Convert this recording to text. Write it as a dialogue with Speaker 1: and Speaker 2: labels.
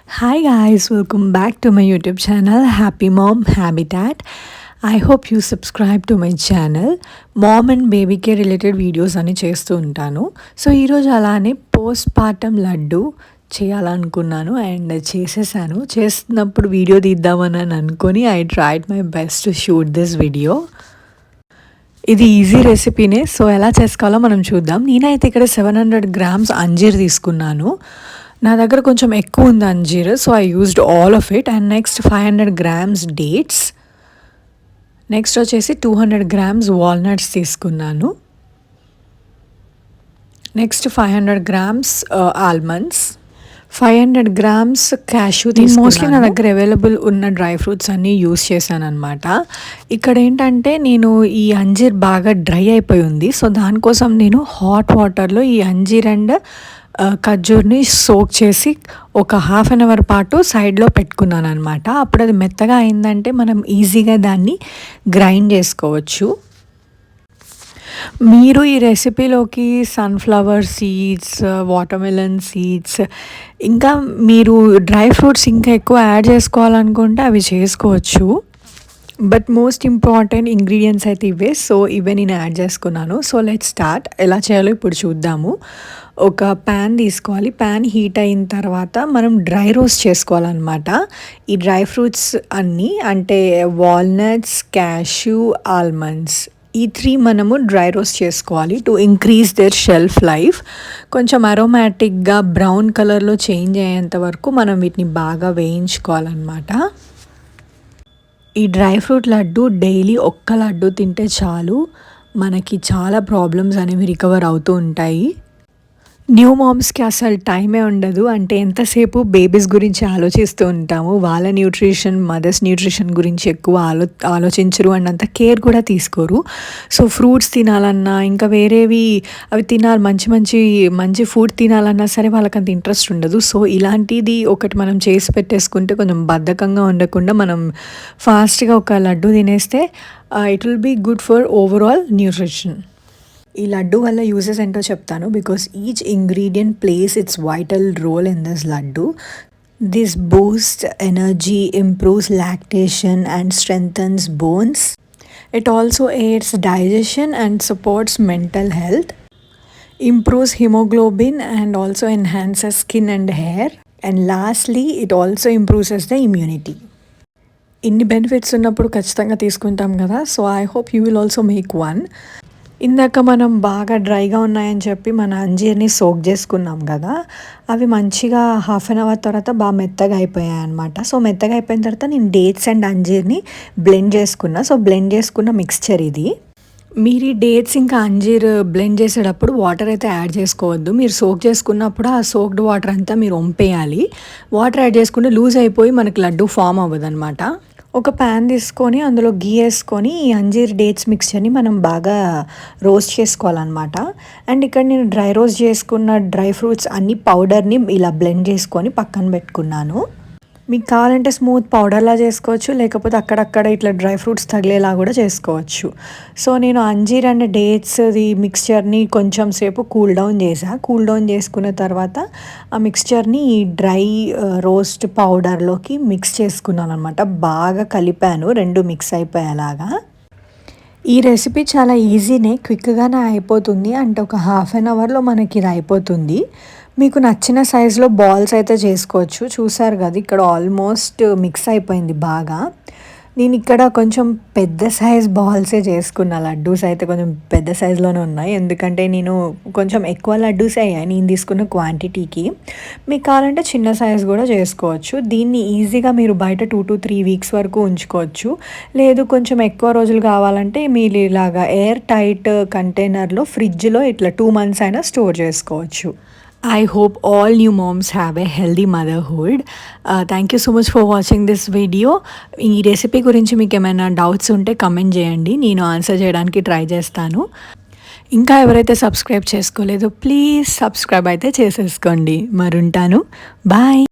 Speaker 1: Hi guys, welcome back to my YouTube channel Happy Mom Habitat. I hope you subscribe to my channel. Mom and baby care related videos అని చేస్తూ ఉంటాను. So ఈరోజు అలానే post partum laddu చేయాలనుకున్నాను and చేసేసాను. చేస్తున్నప్పుడు video తీద్దామని అనుకొని I tried my best to shoot this video. ఇది ఈజీ రెసిపీనే. సో ఎలా చేసుకోవాలో మనం చూద్దాం. నేనైతే ఇక్కడ 700 grams అంజీర్ తీసుకున్నాను. నా దగ్గర కొంచెం ఎక్కువ ఉంది అంజీర్, so I used all of it. And next 500 grams dates, next వచ్చేసి 200 grams వాల్నట్స్ తీసుకున్నాను. Next 500 grams almonds, 500 grams cashew తీసుకున్నాను. మోస్ట్లీ నా దగ్గర అవైలబుల్ ఉన్న డ్రై ఫ్రూట్స్ అన్నీ యూస్ చేశాను అనమాట. ఇక్కడ ఏంటంటే నేను ఈ అంజీర్ బాగా డ్రై అయిపోయి ఉంది, సో దానికోసం నేను హాట్ వాటర్లో ఈ అంజీర్ అండ్ ఖర్జూర్ని సోక్ చేసి ఒక హాఫ్ అన్ అవర్ పాటు సైడ్లో పెట్టుకున్నాను అనమాట. అప్పుడు అది మెత్తగా అయిందంటే మనం ఈజీగా దాన్ని గ్రైండ్ చేసుకోవచ్చు. మీరు ఈ రెసిపీలోకి సన్ఫ్లవర్ సీడ్స్, వాటర్మెలన్ సీడ్స్, ఇంకా మీరు డ్రై ఫ్రూట్స్ ఇంకా ఎక్కువ యాడ్ చేసుకోవాలనుకుంటే అవి చేసుకోవచ్చు. బట్ మోస్ట్ ఇంపార్టెంట్ ఇంగ్రీడియంట్స్ అయితే ఇవే. సో ఇవే నేను యాడ్ చేసుకున్నాను. So let's start. ఎలా చేయాలో ఇప్పుడు చూద్దాము. ఒక ప్యాన్ తీసుకోవాలి. ప్యాన్ హీట్ అయిన తర్వాత మనం డ్రై రోస్ట్ చేసుకోవాలన్నమాట. ఈ డ్రై ఫ్రూట్స్ అన్నీ అంటే వాల్నట్స్, క్యాష్యూ, ఆల్మండ్స్, ఈ 3 మనము డ్రై రోస్ట్ చేసుకోవాలి to increase their shelf life. కొంచెం అరోమాటిక్గా బ్రౌన్ కలర్లో చేంజ్ అయ్యేంత వరకు మనం వీటిని బాగా వేయించుకోవాలన్నమాట. ఈ డ్రై ఫ్రూట్ లడ్డు డైలీ ఒక్క లడ్డు తింటే చాలు, మనకి చాలా ప్రాబ్లమ్స్ అనేవి రికవర్ అవుతూ ఉంటాయి. న్యూ మామ్స్కి అసలు టైమే ఉండదు. అంటే ఎంతసేపు బేబీస్ గురించి ఆలోచిస్తూ ఉంటాము. వాళ్ళ న్యూట్రిషన్, మదర్స్ న్యూట్రిషన్ గురించి ఎక్కువ ఆలోచించరు అండ్ అంత కేర్ కూడా తీసుకోరు. సో ఫ్రూట్స్ తినాలన్నా ఇంకా వేరేవి అవి తినాలి, మంచి ఫుడ్ తినాలన్నా సరే వాళ్ళకి అంత ఇంట్రెస్ట్ ఉండదు. సో ఇలాంటిది ఒకటి మనం చేసి పెట్టేసుకుంటే కొంచెం బద్ధకంగా ఉండకుండా మనం ఫాస్ట్గా ఒక లడ్డు తినేస్తే it will be good for overall nutrition. ఈ లడ్డు వల్ల యూజెస్ ఏంటో చెప్తాను. Because each ingredient plays its vital role in this laddu. This boost energy, improves lactation and strengthens bones. It also aids digestion and supports mental health, improves hemoglobin and also enhances skin and hair, and lastly it also improves the immunity. ఇన్ని benefits ఉన్నప్పుడు ఖచ్చితంగా తీసుకుంటాం కదా. So I hope you will also make one. ఇందాక మనం బాగా డ్రైగా ఉన్నాయని చెప్పి మన అంజీర్ని సోక్ చేసుకున్నాం కదా, అవి మంచిగా హాఫ్ అన్ అవర్ తర్వాత బాగా మెత్తగా అయిపోయాయి అనమాట. సో మెత్తగా అయిపోయిన తర్వాత నేను డేట్స్ అండ్ అంజీర్ని బ్లెండ్ చేసుకున్నా. సో బ్లెండ్ చేసుకున్న మిక్స్చర్ ఇది. మీరు ఈ డేట్స్ ఇంకా అంజీర్ బ్లెండ్ చేసేటప్పుడు వాటర్ అయితే యాడ్ చేసుకోవద్దు. మీరు సోక్ చేసుకున్నప్పుడు ఆ సోక్డ్ వాటర్ అంతా మీరు వంపేయాలి. వాటర్ యాడ్ చేసుకుంటే లూజ్ అయిపోయి మనకి లడ్డు ఫామ్ అవ్వదు అనమాట. ఒక ప్యాన్ తీసుకొని అందులో గీ వేసుకొని ఈ అంజీర్ డేట్స్ మిక్స్చర్ని మనం బాగా రోస్ట్ చేసుకోవాలన్నమాట. అండ్ ఇక్కడ నేను డ్రై రోస్ట్ చేసుకున్న డ్రై ఫ్రూట్స్ అన్ని పౌడర్ని ఇలా బ్లెండ్ చేసుకొని పక్కన పెట్టుకున్నాను. మీకు కావాలంటే స్మూత్ పౌడర్లా చేసుకోవచ్చు, లేకపోతే అక్కడక్కడ ఇట్లా డ్రై ఫ్రూట్స్ తగిలేలా కూడా చేసుకోవచ్చు. సో నేను అంజీర్ అండ్ డేట్స్ది మిక్స్చర్ని కొంచెం సేపు కూల్ డౌన్ చేసుకున్న తర్వాత ఆ మిక్స్చర్ని ఈ డ్రై రోస్ట్ పౌడర్లోకి మిక్స్ చేసుకున్నాను అనమాట. బాగా కలిపాను, రెండు మిక్స్ అయిపోయేలాగా. ఈ రెసిపీ చాలా ఈజీనే, క్విక్గానే అయిపోతుంది. అంటే ఒక హాఫ్ అన్ అవర్లో మనకి ఇది అయిపోతుంది. మీకు నచ్చిన సైజులో బాల్స్ అయితే చేసుకోవచ్చు. చూసారు కదా ఇక్కడ ఆల్మోస్ట్ మిక్స్ అయిపోయింది బాగా. నేను ఇక్కడ కొంచెం పెద్ద సైజ్ బాల్సే చేసుకున్నా. లడ్డూస్ అయితే కొంచెం పెద్ద సైజులోనే ఉన్నాయి, ఎందుకంటే నేను కొంచెం ఎక్కువ లడ్డూసే అయ్యాయి నేను తీసుకున్న క్వాంటిటీకి. మీకు కావాలంటే చిన్న సైజ్ కూడా చేసుకోవచ్చు. దీన్ని ఈజీగా మీరు బయట 2 to 3 weeks వరకు ఉంచుకోవచ్చు. లేదు కొంచెం ఎక్కువ రోజులు కావాలంటే మీరు ఇలాగా ఎయిర్ టైట్ కంటైనర్లో ఫ్రిడ్జ్లో ఇట్లా 2 months అయినా స్టోర్ చేసుకోవచ్చు. I hope all new moms have a healthy motherhood. Thank you so much for watching this video. ఈ రెసిపీ గురించి మీకు ఏమైనా డౌట్స్ ఉంటే కమెంట్ చేయండి, నేను ఆన్సర్ చేయడానికి ట్రై చేస్తాను. ఇంకా ఎవరైతే సబ్స్క్రైబ్ చేసుకోలేదో ప్లీజ్ సబ్స్క్రైబ్ అయితే చేసేసుకోండి. మరి ఉంటాను, బాయ్.